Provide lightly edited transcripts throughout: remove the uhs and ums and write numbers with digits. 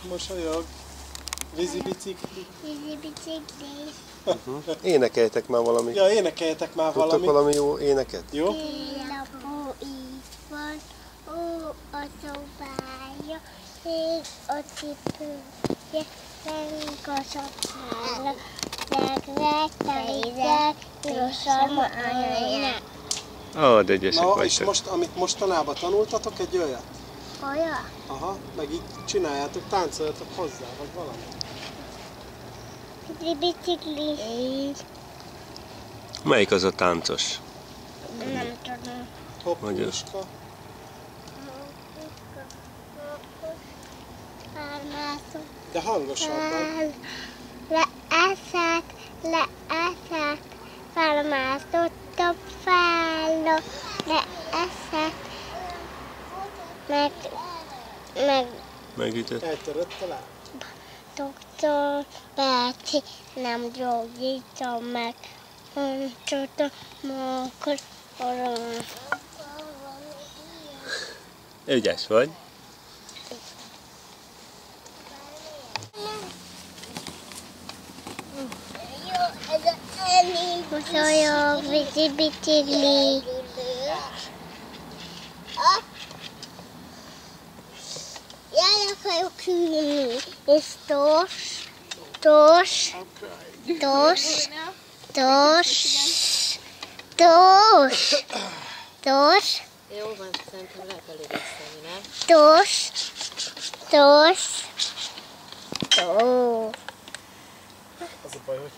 Mosolyog. Vízibicikli. Vízibicikli. Énekeljetek már valamit. Ja, énekeljetek már Tudtok valamit. valami jó éneket? Jó? Télapó itt van, ó a szobája, ég a cipője, leng a sapkára, legretteidek, pirosan ajánlják. Ó, de ügyesek Na, és vagytok. most, amit mostanában tanultatok, egy olyat? Olyan? Aha, meg így csináljátok, táncoljatok hozzá, vagy valami. Vízibicikli. Melyik az a táncos? Nem tudom. Hoppuska. Hármászok. De hangosabban. Leeszek, felmászott a fálló, leeszek, Megütött? Eltörött a láb. doktor Bácsi nem gyógyítja meg, honcsot a mókor orron. Ügyes vagy. Mosolyog, vízibicikli. Jaj, akarok ülni. És tos. Jó van, szerintem lehet elég beszélni, nem? Tos. Az a baj, hogy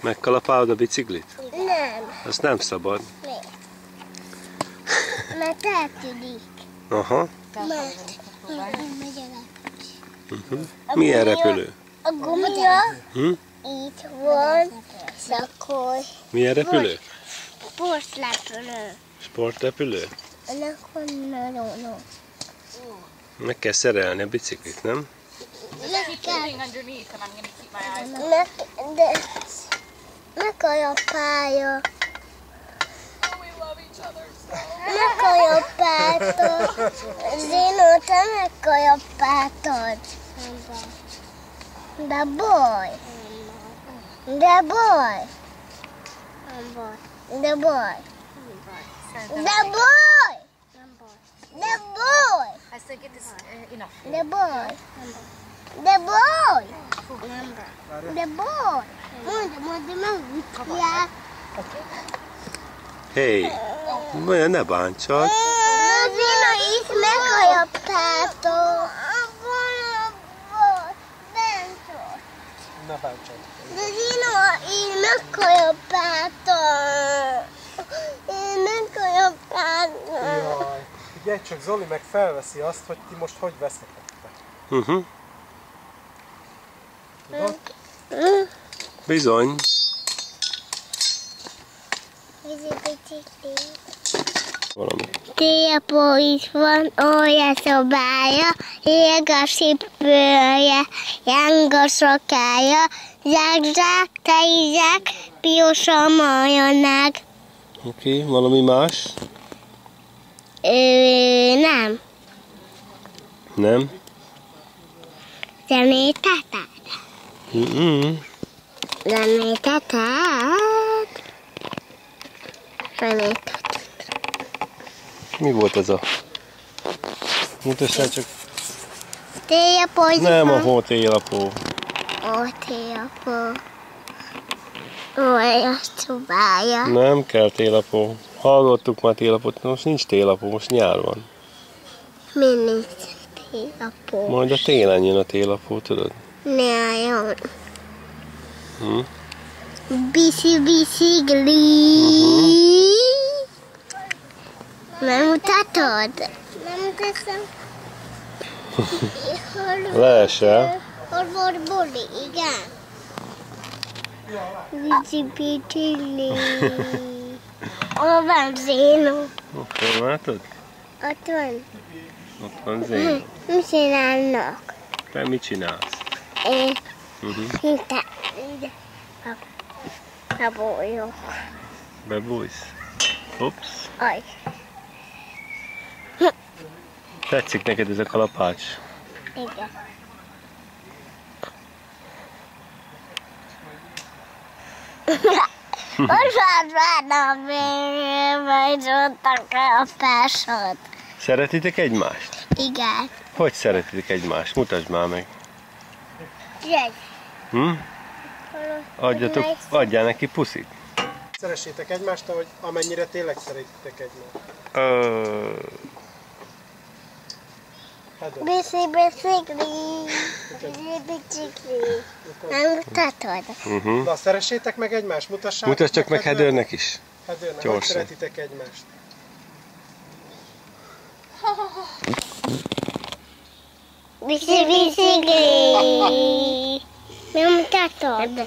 Megkalapálod a biciklit? Nem, Azt nem szabad. mert eltűnik. Aha. Mert megy el. Milyen repülő? A gumia Hm? itt van, akkor Milyen repülő? porszlepülő. Sportrepülő? Ennek van nagyon. Meg kell szerelni a biciklit, nem? De megkalapálja. Megkalapáltad. Zino, te megkalapáltad. De baj. I think it is enough. Mondja meg. Hé, olyan ne bántsad. Zina is megkalapáltad. ne bántsad. De Zina, én megkalapáltam. Jaj. Figyelj csak, Zoli meg felveszi azt, hogy ti most hogy veszekedtek. Tudod? Bizony. Valami. Télapó is van, olyan szobája, ég a cipője, jáng a szakája, zsák, teizsák, pirosan majonák. Oké, valami más? Nem. Nem? Zenétetek? Mi volt ez a... Mutassál csak. Télapó is Nem a van. hótélapó. Ó, télapó. Olyan szobája. Nem kell télapó. Hallottuk már télapót, most nincs télapó, most nyár van. Mindig télapó. Majd a télen jön a télapó, tudod? Nagyon. Hm? Bicikli. Nem mutatod? Nem mutatom. Leesel. Hol volt buli? Igen. Bicikli. Hol van Zéno? Oké, látod? Ott van. Ott van Zéno. Mi csinálnak? Te mit csinálsz? Én bújok. Bebújsz? Ups. Aj. Tetszik neked ez a kalapács? Igen. Most már majd mondtak a pásod. Szeretitek egymást? Igen. Hogy szeretitek egymást? Mutasd már meg. Jegy. Adjál neki puszit. Szeressétek egymást, ahogy amennyire tényleg szeretitek egymást. Heather. Bicikli. Nem mutatod. Na, szeressétek meg egymást, mutassátok. Mutasd csak meg Heathernek is. Heathernek, hogy Gyorsan. szeretitek egymást. Bicikli. Nem mutatod.